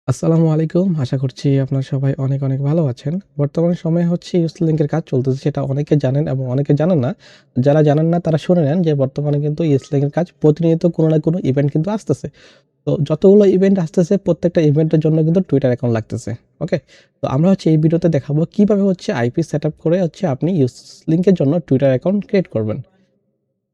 আসসালামু আলাইকুম। আশা করছি আপনারা সবাই অনেক, অনেক ভালো আছেন। বর্তমান সময়ে হচ্ছে ইউসলিংকের কাজ চলতেছে, সেটা অনেকে জানেন এবং অনেকে জানেন না। যারা জানেন না তারা শুনে নেন যে বর্তমানে কিন্তু ইউসলিংকের কাজ প্রতিনিয়ত কোনো না কোনো ইভেন্ট কিন্তু আসতেছে। তো যতগুলো ইভেন্ট আসতেছে প্রত্যেকটা ইভেন্টের জন্য কিন্তু টুইটার অ্যাকাউন্ট লাগতেছে। ওকে? তো আমরা হচ্ছে এই ভিডিওতে দেখাবো কিভাবে হচ্ছে আইপি সেটআপ করে হচ্ছে আপনি ইউসলিংকের জন্য টুইটার অ্যাকাউন্ট ক্রিয়েট করবেন।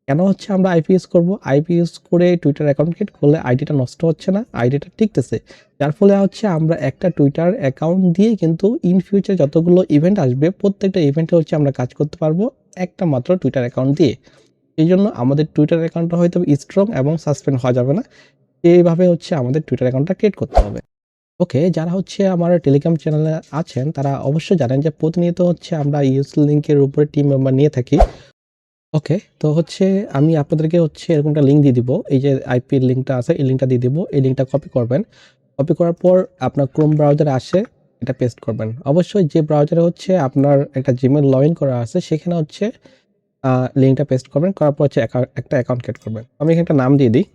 কেন হচ্ছে আমরা আইপি ইউজ করব? আইপি ইউজ করে টুইটার অ্যাকাউন্ট ক্রিয়েট করলে আইডিটা নষ্ট হচ্ছে না, আইডিটা টিকতেছে। যার ফলে হচ্ছে আমরা একটা টুইটার অ্যাকাউন্ট দিয়ে কিন্তু ইন ফিউচার যতগুলো ইভেন্ট আসবে প্রত্যেকটা ইভেন্টে হচ্ছে আমরা কাজ করতে পারবো একটা মাত্র টুইটার অ্যাকাউন্ট দিয়ে। এইজন্য আমাদের টুইটার অ্যাকাউন্টটা হয়তো স্ট্রং এবং সাসপেন্ড হওয়া যাবে না। এইভাবে হচ্ছে আমাদের টুইটার অ্যাকাউন্টটা ক্রিয়েট করতে হবে। ওকে, যারা হচ্ছে আমার টেলিগ্রাম চ্যানেলে আছেন তারা অবশ্যই জানেন যে প্রতিনিয়ত হচ্ছে আমরা ইউসলিংকের উপরে টিম মেম্বার নিয়ে থাকি। ওকে। তো হচ্ছে আমি আপনাদেরকে হচ্ছে এরকম একটা লিঙ্ক দিয়ে দিব। এই যে আইপির লিঙ্কটা আছে, এই লিঙ্কটা দিয়ে দিব। এই লিঙ্কটা কপি করবেন। কপি করার পর আপনার ক্রোম ব্রাউজারে আসে এটা পেস্ট করবেন। অবশ্যই যে ব্রাউজারে হচ্ছে আপনার একটা জিমেইল লগইন করা আছে সেখানে হচ্ছে লিঙ্কটা পেস্ট করবেন। করার পর হচ্ছে একটা অ্যাকাউন্ট ক্রিয়েট করবেন। আমি এখানে একটা নাম দিয়ে দিই,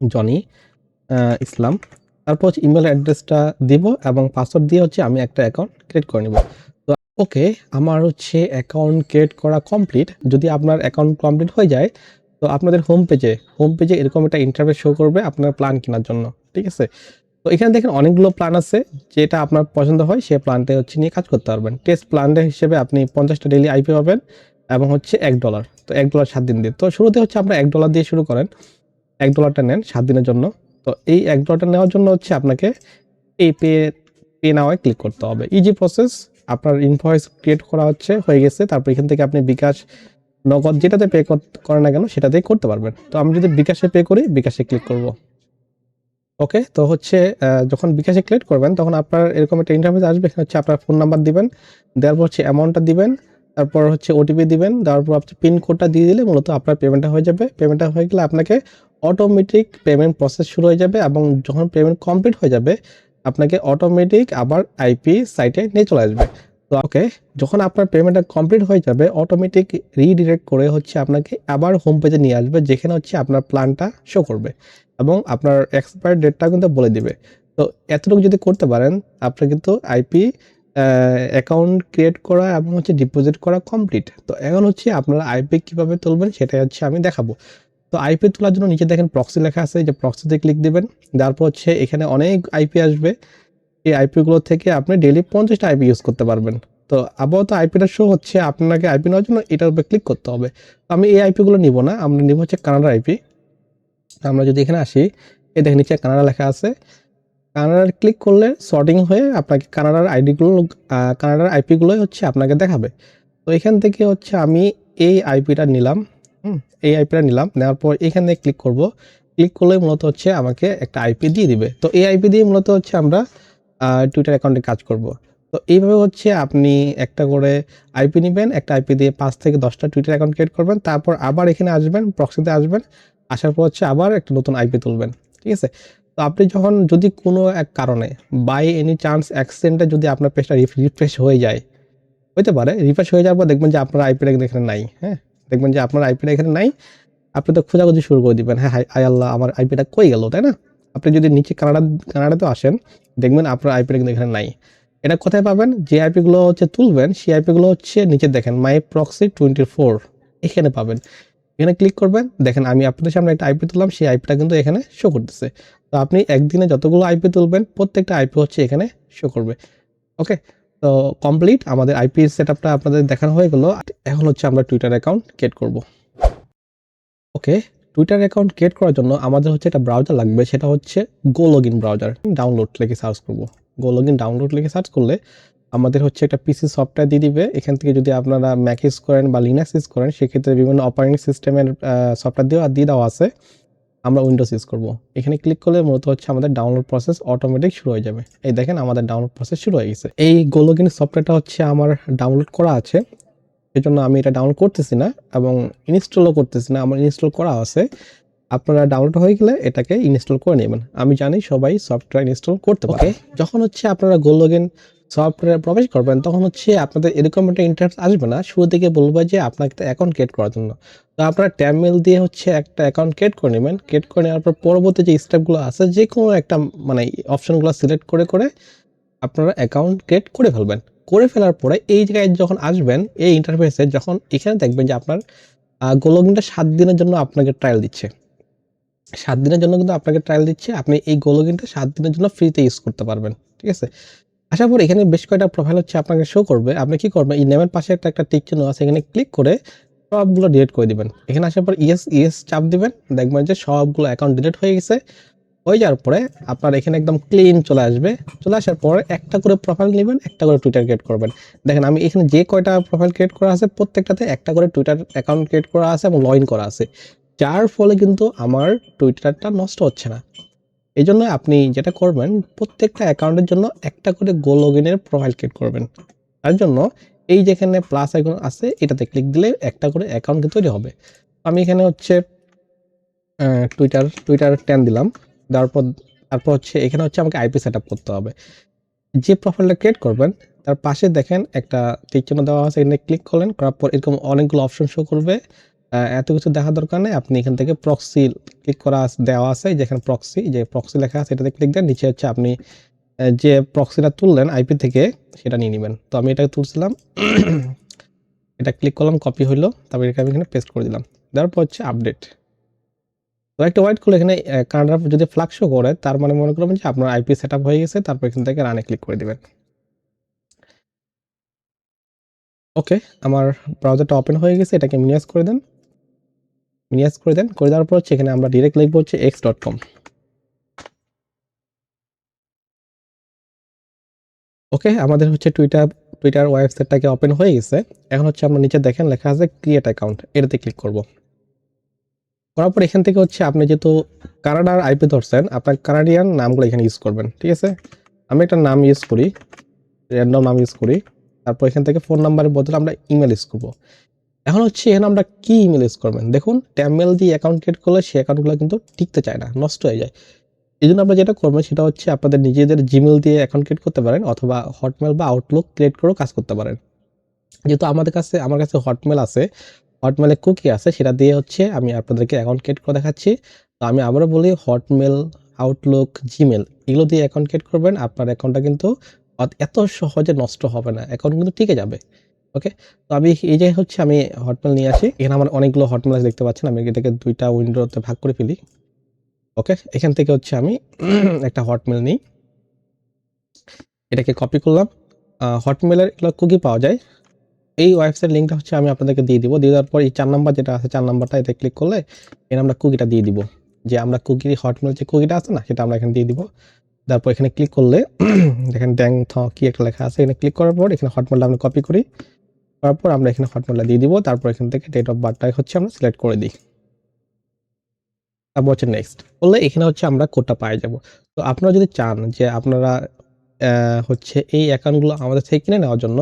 জনি ইসলাম। তারপর হচ্ছে ইমেইল অ্যাড্রেসটা দিব এবং পাসওয়ার্ড দিয়ে হচ্ছে আমি একটা অ্যাকাউন্ট ক্রিয়েট করে নিব। তো ওকে, আমার হচ্ছে অ্যাকাউন্ট ক্রিয়েট করা কমপ্লিট। যদি আপনার অ্যাকাউন্ট কমপ্লিট হয়ে যায় তো আপনাদের হোম পেজে এরকম একটা ইন্টারফেস শো করবে আপনার প্ল্যান কেনার জন্য। ঠিক আছে? তো এখানে দেখেন অনেকগুলো প্ল্যান আছে। যেটা আপনার পছন্দ হয় সেই প্ল্যানটা হচ্ছে নিয়ে কাজ করতে পারবেন। টেস্ট প্ল্যানটা হিসেবে আপনি 50টা ডেইলি আইপি পাবেন এবং হচ্ছে $1। তো $1 7 দিন দিয়ে। তো শুরুতে হচ্ছে আপনারা $1 দিয়ে শুরু করেন। $1টা নেন 7 দিনের জন্য। তো এই $1টা নেওয়ার জন্য হচ্ছে আপনাকে এই পে নাও এ ক্লিক করতে হবে। Easy process. আপনার ইনভয়েস ক্রিয়েট করা হয়ে গেছে। তারপর এখান থেকে আপনি বিকাশ, নগদ যেটাতে পে করেন না কেন সেটাতেই করতে পারবেন। তো আমি যদি বিকাশে পে করি, বিকাশে ক্লিক করব। ওকে, তো হচ্ছে যখন বিকাশে ক্লিক করবেন তখন আপনার এরকম একটা ইন্টারফেস আসবে। এখানে হচ্ছে আপনার ফোন নাম্বার দিবেন, দেওয়ার পর হচ্ছে অ্যামাউন্টটা দিবেন, তারপর হচ্ছে ওটিপি দিবেন, দেওয়ার পর আপনি পিন কোডটা দিয়ে দিলে মূলত আপনার পেমেন্টটা হয়ে যাবে। পেমেন্টটা হয়ে গেলে আপনাকে অটোমেটিক পেমেন্ট প্রসেস শুরু হয়ে যাবে এবং যখন পেমেন্ট কমপ্লিট হয়ে যাবে আপনাকে অটোমেটিক আবার আইপি সাইটে নিয়ে চলে আসবে। তো ওকে, যখন আপনার পেমেন্টটা কমপ্লিট হয়ে যাবে অটোমেটিক রিডিরেক্ট করে হচ্ছে আপনাকে আবার হোম পেজে নিয়ে আসবে, যেখানে হচ্ছে আপনার প্ল্যানটা শো করবে এবং আপনার এক্সপায়ার ডেটটা কিন্তু বলে দিবে। তো এতটুকু যদি করতে পারেন আপনার কিন্তু আইপি অ্যাকাউন্ট ক্রিয়েট করা এবং হচ্ছে ডিপোজিট করা কমপ্লিট। তো এখন হচ্ছে আপনারা আইপি কিভাবে তুলবেন সেটাই হচ্ছে আমি দেখাবো। তো আইপি তোলার জন্য নিচে দেখেন প্রক্সি লেখা আছে, যে প্রক্সিতে ক্লিক দিবেন। তারপর হচ্ছে এখানে অনেক আইপি আসবে। এই আইপি গুলো থেকে আপনি ডেইলি 50টা আইপি ইউজ করতে পারবেন। তো আপাতত আইপিটা শো হচ্ছে, আপনাকে আইপি নেওয়ার জন্য এটার উপরে ক্লিক করতে হবে। তো আমি এই আইপি গুলো নিব না, আমরা নিব হচ্ছে কানাডার আইপি। আমরা যদি এখানে আসি, এই দেখেন নিচে কানাডা লেখা আছে। কানাডার ক্লিক করলে সর্টিং হয়ে আপনাকে কানাডার কানাডার আইপিগুলোই হচ্ছে আপনাকে দেখাবে। তো এখান থেকে হচ্ছে আমি এই আইপিটা নিলাম। এই আইপিটা নিলাম, নেওয়ার পর এখানে ক্লিক করব। ক্লিক করলে মূলত হচ্ছে আমাকে একটা আইপি দিয়ে দিবে। তো এই আইপি দিয়ে মূলত হচ্ছে আমরা টুইটার অ্যাকাউন্টে কাজ করব। তো এইভাবে হচ্ছে আপনি একটা করে আইপি নিবেন, একটা আইপি দিয়ে 5 থেকে 10টা টুইটার অ্যাকাউন্ট ক্রিয়েট করবেন। তারপর আবার এখানে আসবেন, প্রক্সিতে আসবেন। আসার পর হচ্ছে আবার একটা নতুন আইপি তুলবেন। ঠিক আছে? তো আপনি যখন যদি কোনো এক কারণে বাই এনি চান্স অ্যাক্সিডেন্টে যদি আপনার পেজটা রিফ্রেশ হয়ে যায়, হইতে পারে রিফ্রেশ হয়ে যাওয়ার পর দেখবেন যে আপনার আইপিটা কিন্তু এখানে নাই। হ্যাঁ? দেখবেন যে আপনার আইপিটা এখানে নাই। আপনি তো খোঁজাখুঁজি শুরু করে দিবেন। হ্যাঁ, হায় আয় আল্লাহ, আমার আইপিটা কই গেল, তাই না? আপনি যদি নিচে কানাডাতেও আসেন, দেখবেন আপনার আইপিটা কিন্তু এখানে নাই। এটা কোথায় পাবেন? যে আইপি গুলো হচ্ছে তুলবেন সেই আইপি গুলো হচ্ছে নিচে দেখেন মাই প্রক্সি 24 এখানে পাবেন। এখানে ক্লিক করবেন। দেখেন আমি আপনাদের সামনে একটা আইপি তুললাম, সেই আইপিটা কিন্তু এখানে শো করতেছে। তো আপনি একদিনে যতগুলো আইপি তুলবেন প্রত্যেকটা আইপি হচ্ছে এখানে শো করবে। ওকে? তো কমপ্লিট আমাদের আইপি সেটআপটা আপনাদের দেখানো হয়ে গেল। এখন হচ্ছে আমরা টুইটার অ্যাকাউন্ট ক্রিয়েট করব। ওকে, টুইটার অ্যাকাউন্ট ক্রিয়েট করার জন্য আমাদের হচ্ছে একটা ব্রাউজার লাগবে, সেটা হচ্ছে গো লগইন ব্রাউজার। ডাউনলোড লিখে সার্চ করব। গো লগইন ডাউনলোড লিখে সার্চ করলে আমাদের হচ্ছে একটা পিসি সফটওয়্যার দিয়ে দিবে। এখান থেকে যদি আপনারা ম্যাক ইউজ করেন বা লিনাক্স ইউজ করেন সেক্ষেত্রে বিভিন্ন অপারেটিং সিস্টেমের সফটওয়্যার দিয়ে দেওয়া আছে। আমরা উইন্ডোজ ইউজ করব। এখানে ক্লিক করলে মূলত হচ্ছে আমাদের ডাউনলোড প্রসেস অটোমেটিক শুরু হয়ে যাবে। এই দেখেন আমাদের ডাউনলোড প্রসেস শুরু হয়ে গেছে। এই গো লগইন সফটওয়্যারটা হচ্ছে আমার ডাউনলোড করা আছে। সেজন্য আমি এটা ডাউনলোড করতেছি না এবং ইনস্টলও করতেছি না। আমার ইনস্টল করা আছে। আপনারা ডাউনলোড হয়ে গেলে এটাকে ইনস্টল করে নেবেন। আমি জানি সবাই সফটওয়্যার ইনস্টল করতে পারে। ওকে, যখন হচ্ছে আপনারা গো লগইন সফটওয়্যারে প্রবেশ করবেন তখন হচ্ছে আপনাদের এরকম একটা ইন্টারফেস আসবে না। শুরু থেকে বলবে যে আপনাকে একটা অ্যাকাউন্ট ক্রিয়েট করার জন্য। তো আপনারা ট্যাব মেইল দিয়ে হচ্ছে একটা অ্যাকাউন্ট ক্রিয়েট করে নিবেন। ক্রিয়েট করে নেওয়ার পর পরবর্তী যে স্টেপগুলো আছে যেকোনো একটা মানে অপশনগুলো সিলেক্ট করে আপনারা অ্যাকাউন্ট ক্রিয়েট করে ফেলবেন। করে ফেলার পরে এই জায়গায় যখন আসবেন এই ইন্টারফেসে যখন এখানে দেখবেন যে আপনার গো লগইনটা ৭ দিনের জন্য আপনাকে ট্রায়াল দিচ্ছে। ৭ দিনের জন্য কিন্তু আপনাকে ট্রায়াল দিচ্ছে। আপনি এই গো লগইনটা ৭ দিনের জন্য ফ্রিতে ইউজ করতে পারবেন। ঠিক আছে? আসার পর এখানে বেশ কয়েকটা প্রোফাইল হচ্ছে আপনাকে শো করবে। আপনি কি করবেন? এই নেমের পাশে একটা টিক চিহ্ন আছে এখানে ক্লিক করে সবগুলো ডিলিট করে দিবেন। এখানে আসার পর ইয়েস চাপ দিবেন। দেখবেন যে সবগুলো অ্যাকাউন্ট ডিলিট হয়ে গেছে। হয়ে যাওয়ার পরে আপনার এখানে একদম ক্লিন চলে আসবে। চলে আসার পর একটা করে প্রোফাইল নিবেন, একটা করে টুইটার ক্রিয়েট করবেন। দেখেন আমি এখানে যে কয়টা প্রোফাইল ক্রিয়েট করা আছে প্রত্যেকটাতে একটা করে টুইটার অ্যাকাউন্ট ক্রিয়েট করা আছে এবং লগ ইন করা আছে। যার ফলে কিন্তু আমার টুইটারটা নষ্ট হচ্ছে না। এজন্য আপনি যেটা করবেন প্রত্যেকটা অ্যাকাউন্টের জন্য একটা করে গো লগইনের প্রোফাইল ক্রিয়েট করবেন। তার জন্য এই যেখানে প্লাস আইকন আছে এটাতে ক্লিক দিলে একটা করে অ্যাকাউন্ট কিন্তু তৈরি হবে। আমি এখানে হচ্ছে টুইটার 10 দিলাম। দেওয়ার পর তারপর হচ্ছে এখানে হচ্ছে আমাকে আইপি সেটআপ করতে হবে। যে প্রোফাইলটা ক্রিয়েট করবেন তার পাশে দেখেন একটা টিক চিহ্ন দেওয়া আছে, এখানে ক্লিক করলেন, করার পর এরকম অনেকগুলো অপশন শো করবে। এত কিছু দেখার দরকার নেই। আপনি এখান থেকে প্রক্সি ক্লিক করা দেওয়া আছে, যেখানে প্রক্সি লেখা আছে এটাতে ক্লিক দেন। নিচে হচ্ছে আপনি যে প্রক্সিটা তুললেন আইপি থেকে সেটা নিয়ে নিবেন। তো আমি এটা তুলছিলাম। এটা ক্লিক করলাম, কপি হইলো। তারপর এটা আমি এখানে পেস্ট করে দিলাম। দেওয়ার পর হচ্ছে আপডেট। তো একটা ওয়েট করলে এখানে কানাডা যদি ফ্ল্যাগ শো করে তার মানে মনে করবেন যে আপনার আইপি সেটআপ হয়ে গেছে। তারপর এখান থেকে রানে ক্লিক করে দিবেন। ওকে, আমার ব্রাউজারটা ওপেন হয়ে গেছে। এটাকে মিনিমাইজ করে দেন। করে দেওয়ার পর হচ্ছে এখানে আমরা ডিরেক্ট লিখব হচ্ছে x.com। ওকে, আমাদের হচ্ছে টুইটার ওয়েবসাইটটাকে ওপেন হয়ে গেছে। এখন হচ্ছে আমরা নিচে দেখেন লেখা আছে ক্রিয়েট অ্যাকাউন্ট, এটাতে ক্লিক করব। করার পর এখান থেকে হচ্ছে আপনি যেহেতু কানাডার আইপি ধরছেন আপনার কানাডিয়ান নামগুলো এখানে ইউজ করবেন। ঠিক আছে? আমি একটা নাম ইউজ করি, র্যান্ডম নাম ইউজ করি। তারপর এখান থেকে ফোন নাম্বারের বদলে আমরা ইমেল ইউজ করব। এখন হচ্ছে এখানে আমরা কি ইমেল ইউজ করবেন? দেখুন ট্যাবমেল দিয়ে অ্যাকাউন্ট ক্রিয়েট করলে সেই অ্যাকাউন্টগুলো কিন্তু টিকতে চায় না, নষ্ট হয়ে যায়। এজন্য আপনারা যেটা করবেন সেটা হচ্ছে আপনাদের নিজেদের জিমেইল দিয়ে অ্যাকাউন্ট ক্রিয়েট করতে পারেন অথবা হটমেল বা আউটলুক ক্রিয়েট করেও কাজ করতে পারেন। যেহেতু আমার কাছে হটমেল আছে, হটমেলে কুকি আছে, সেটা দিয়ে হচ্ছে আমি আপনাদেরকে অ্যাকাউন্ট ক্রিয়েট করে দেখাচ্ছি। তো আমি আবারও বলি হটমেল, আউটলুক, জিমেইল এগুলো দিয়ে অ্যাকাউন্ট ক্রিয়েট করবেন। আপনার অ্যাকাউন্টটা কিন্তু এত সহজে নষ্ট হবে না। অ্যাকাউন্ট কিন্তু টিকে যাবে। ওকে? তো আমি এই যে হচ্ছে আমি হটমেল নিয়ে আসি। এখানে আমার অনেকগুলো হটমেল আছে দেখতে পাচ্ছেন। আমি এটাকে ২ টা উইন্ডোতে ভাগ করে ফেলি। ওকে? এখান থেকে হচ্ছে আমি একটা হটমেল নিই। এটাকে কপি করলাম। হটমেলের এগুলো কুকি পাওয়া যায়। এই ওয়েবসাইট লিঙ্কটা হচ্ছে আমি আপনাদেরকে দিয়ে দিব। দিয়ে দেওয়ার পর এই ৪ নাম্বার যেটা আছে ৪ নাম্বারটা এতে ক্লিক করলে এখানে আমরা কুকিটা দিয়ে দিব। যে আমরা হটমেল যে কুকিটা আছে না সেটা আমরা এখানে দিয়ে দিব। তারপর এখানে ক্লিক করলে দেখেন ড্যাং থ কি একটা লেখা আছে, এখানে ক্লিক করার পর এখানে হটমেলটা আমরা কপি করি। করার পর আমরা এখানে হটমেলটা দিয়ে দিব। তারপর এখান থেকে ডেট অফ বার্থটা হচ্ছে আমরা সিলেক্ট করে দিই। তারপর হচ্ছে নেক্সট করলে এখানে হচ্ছে আমরা কোডটা পেয়ে যাব। তো আপনারা যদি চান যে আপনারা হচ্ছে এই অ্যাকাউন্টগুলো আমাদের থেকে কিনে নেওয়ার জন্য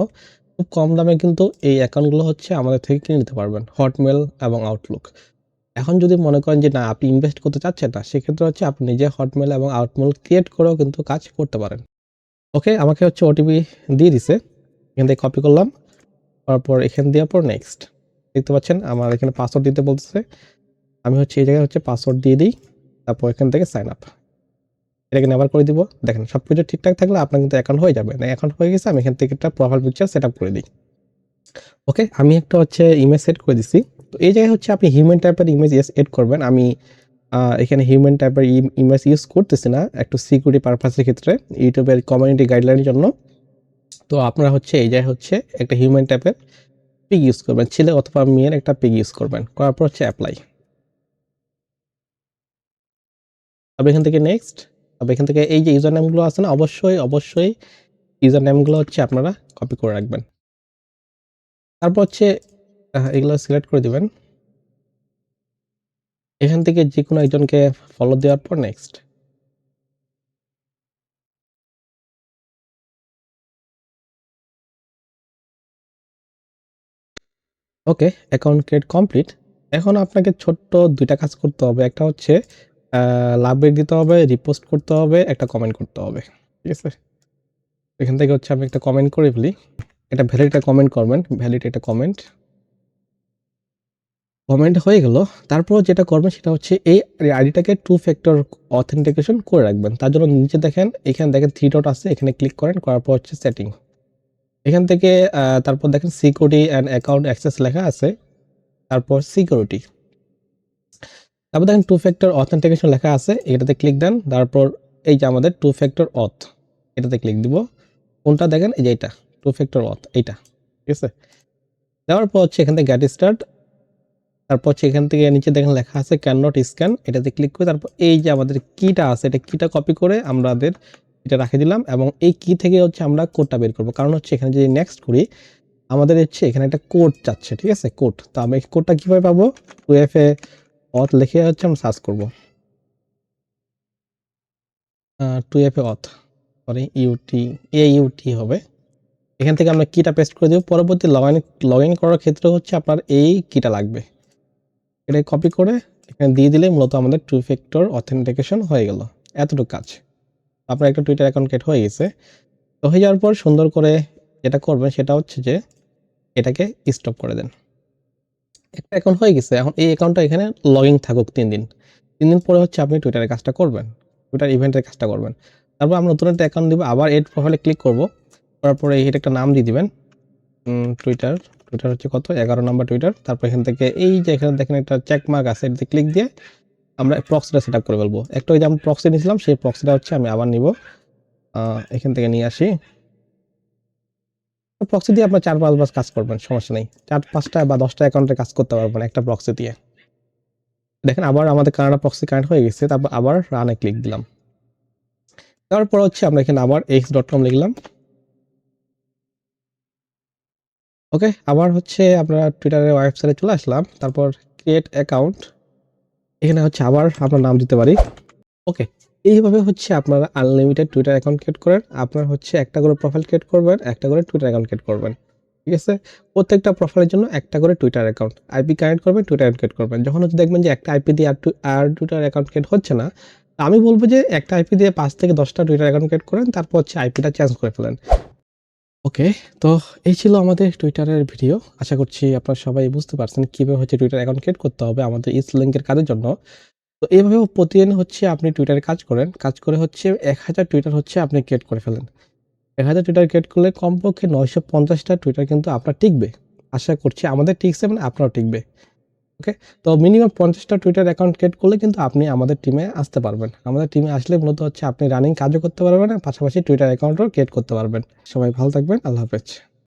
খুব কম দামে কিন্তু এই অ্যাকাউন্টগুলো হচ্ছে আমাদের থেকে কিনে নিতে পারবেন হটমেল এবং আউটলুক। এখন যদি মনে করেন যে না আপনি ইনভেস্ট করতে চাচ্ছেন না, সেক্ষেত্রে হচ্ছে আপনি নিজে হটমেল এবং আউটমেল ক্রিয়েট করেও কিন্তু কাজ করতে পারেন। ওকে, আমাকে হচ্ছে ওটিপি দিয়ে দিছে। এখান থেকে কপি করলাম। তারপর এখান দেওয়ার পর নেক্সট। দেখতে পাচ্ছেন আমার এখানে পাসওয়ার্ড দিতে বলতেছে। আমি হচ্ছে এই জায়গায় হচ্ছে পাসওয়ার্ড দিয়ে দিই। তারপর এখান থেকে সাইন আপ। এটাকে নেভার করে দিব। দেখেন সবকিছু ঠিকঠাক থাকলে আপনার কিন্তু অ্যাকাউন্ট হয়ে যাবে। না অ্যাকাউন্ট হয়ে গেছে, আমি এখান থেকে একটা প্রোফাইল পিকচার সেটআপ করে দিই। ওকে, আমি একটা হচ্ছে ইমেজ সেট করে দিছি। তো এই জায়গায় হচ্ছে আপনি হিউম্যান টাইপের ইমেজ এড করবেন। আমি এখানে হিউম্যান টাইপের ইমেজ ইউজ করতেছি না, একটু সিকিউরিটি পারপাসের ক্ষেত্রে ইউটিউবের কমিউনিটি গাইডলাইনের জন্য। তো আপনারা হচ্ছে এই জায়গায় হচ্ছে একটা হিউম্যান টাইপের পিক ইউজ করবেন, ছেলে অথবা মেয়ের একটা পিক ইউজ করবেন। করার পর হচ্ছে অ্যাপ্লাই। তবে এখান থেকে নেক্সট। তবে এখান থেকে এই যে ইউজার নেমগুলো আছে না, অবশ্যই ইউজার নেমগুলো হচ্ছে আপনারা কপি করে রাখবেন। তারপর হচ্ছে এগুলো সিলেক্ট করে দিবেন। এখান থেকে যেকোনো একজনকে ফলো দেওয়ার পর নেক্সট। ওকে, অ্যাকাউন্ট ক্রিয়েট কমপ্লিট। এখন আপনাকে ছোট্ট ২ টা কাজ করতে হবে। একটা হচ্ছে লাভ রেট দিতে হবে, রিপোস্ট করতে হবে, একটা কমেন্ট করতে হবে। ঠিক আছে? এখান থেকে হচ্ছে আমি একটা কমেন্ট করে ফেলি। এটা ভ্যালিড একটা কমেন্ট করবেন, ভ্যালিড একটা কমেন্ট হয়ে গেল। তারপর যেটা করবেন সেটা হচ্ছে এই আইডিটাকে 2 ফ্যাক্টর অথেন্টিকেশন করে রাখবেন। তার জন্য নিচে দেখেন, এখানে দেখেন 3 ডট আছে, এখানে ক্লিক করেন, করার পর হচ্ছে সেটিং। এখান থেকে তারপর দেখেন সিকিউরিটি অ্যান্ড অ্যাকাউন্ট অ্যাক্সেস লেখা আছে, তারপর সিকিউরিটি। তারপর দেখেন 2 ফ্যাক্টর অথেন্টিকেশন লেখা আছে, এটাতে ক্লিক দেন। তারপর এই যে আমাদের 2 ফ্যাক্টর অথ, এটাতে ক্লিক দিব। কোনটা দেখেন, এই যে এটা 2 ফ্যাক্টর অথ, এইটা। ঠিক আছে? দেওয়ার পর হচ্ছে এখান থেকে গেট স্টার্ট, তারপর হচ্ছে এখান থেকে নিচে দেখেন লেখা আছে ক্যান নট স্ক্যান, এটাতে ক্লিক করে তারপর এই যে আমাদের কিটা আছে, এটা কিটা কপি করে আমাদের এটা রেখে দিলাম এবং এই কি থেকে হচ্ছে আমরা কোডটা বের করব। কারণ হচ্ছে এখানে যদি নেক্সট করি, আমাদের হচ্ছে এখানে একটা কোড চাচ্ছে। ঠিক আছে? কোড। তো আমি কোডটা কিভাবে পাবো? 2FA অথ লিখে হচ্ছে আমরা সার্চ করব। 2FA অথ, সরি AUT হবে। এখান থেকে আমরা কিটা পেস্ট করে দেব। পরবর্তী লগ ইন করার ক্ষেত্রে হচ্ছে আপনার এই কিটা লাগবে। এটা কপি করে এখানে দিয়ে দিলে মূলত আমাদের 2 ফ্যাক্টর অথেন্টিকেশন হয়ে গেল। এতটুকু কাজ। আপনার একটা টুইটার অ্যাকাউন্ট ক্রিয়েট হয়ে গেছে। তো হয়ে যাওয়ার পর সুন্দর করে যেটা করবেন সেটা হচ্ছে যে এটাকে স্টপ করে দেন। একটা অ্যাকাউন্ট হয়ে গেছে। এখন এই অ্যাকাউন্টটা এখানে লগইন থাকুক 3 দিন। 3 দিন পরে হচ্ছে আপনি টুইটারের কাজটা করবেন। টুইটার ইভেন্টের কাজটা করবেন। তারপর আমরা নতুন একটা অ্যাকাউন্ট দিব। আবার এড প্রোফাইলে ক্লিক করব। করার পরে এটা একটা নাম দিয়ে দিবেন। টুইটার হচ্ছে কত? 11 নাম্বার টুইটার। তারপর এখান থেকে এই যে এখানে দেখেন একটা চেক মার্ক আছে, এটাতে ক্লিক দিয়ে আমরা প্রক্সিটা সেটআপ করে ফেলবো। একটা ওই যে আমি প্রক্সি নিয়েছিলাম, সেই প্রক্সিটা হচ্ছে আমি আবার নিব। এখান থেকে নিয়ে আসি। প্রক্সি দিয়ে আপনার 4-5 বার কাজ করবেন, সমস্যা নেই। 4-5টা বা 10টা অ্যাকাউন্টে কাজ করতে পারবেন একটা প্রক্সি দিয়ে। দেখেন আবার আমাদের কানাডা প্রক্সি কানেক্ট হয়ে গেছে। তারপর আবার রানে ক্লিক দিলাম। তারপর হচ্ছে আমরা এখানে আবার x.com লিখলাম। ওকে, আবার হচ্ছে আমরা টুইটারের ওয়েবসাইটে চলে আসলাম। তারপর ক্রিয়েট অ্যাকাউন্ট, এখানে হচ্ছে আবার আপনার নাম দিতে পারি। ওকে, এইভাবে হচ্ছে আপনারা আনলিমিটেড টুইটার অ্যাকাউন্ট ক্রিয়েট করেন। আপনার হচ্ছে একটা করে প্রোফাইল ক্রিয়েট করবেন, একটা করে টুইটার অ্যাকাউন্ট ক্রিয়েট করবেন। ঠিক আছে? প্রত্যেকটা প্রোফাইলের জন্য একটা করে টুইটার অ্যাকাউন্ট। আইপি কানেক্ট করবেন, টুইটার অ্যাকাউন্ট ক্রিয়েট করবেন। যখন হচ্ছে দেখবেন যে একটা আইপি দিয়ে আর টুইটার অ্যাকাউন্ট ক্রিয়েট হচ্ছে না, আমি বলব যে একটা আইপি দিয়ে 5 থেকে 10টা টুইটার অ্যাকাউন্ট ক্রিয়েট করেন, তারপর হচ্ছে আইপিটা চেঞ্জ করে ফেলেন। ওকে, তো এই ছিল আমাদের টুইটারের ভিডিও। আশা করছি আপনারা সবাই বুঝতে পারছেন কিভাবে হচ্ছে টুইটার অ্যাকাউন্ট ক্রিয়েট করতে হবে আমাদের ইস্ট লিংকের কাজের জন্য। তো এভাবেও প্রতিদিন হচ্ছে আপনি টুইটারে কাজ করেন। কাজ করে হচ্ছে 1000 টুইটার হচ্ছে আপনি ক্রিয়েট করে ফেলেন। 1000 টুইটার ক্রিয়েট করলে কমপক্ষে 950টা টুইটার কিন্তু আপনার টিকবে। আশা করছি আমাদের টিকছে মানে আপনারও টিকবে। ওকে? তো মিনিমাম 50টা টুইটার অ্যাকাউন্ট ক্রিয়েট করলে কিন্তু আপনি আমাদের টিমে আসতে পারবেন। আমাদের টিমে আসলে মূলত হচ্ছে আপনি রানিং কাজও করতে পারবেন, পাশাপাশি টুইটার অ্যাকাউন্টও ক্রিয়েট করতে পারবেন। সবাই ভালো থাকবেন। আল্লাহ হাফেজ।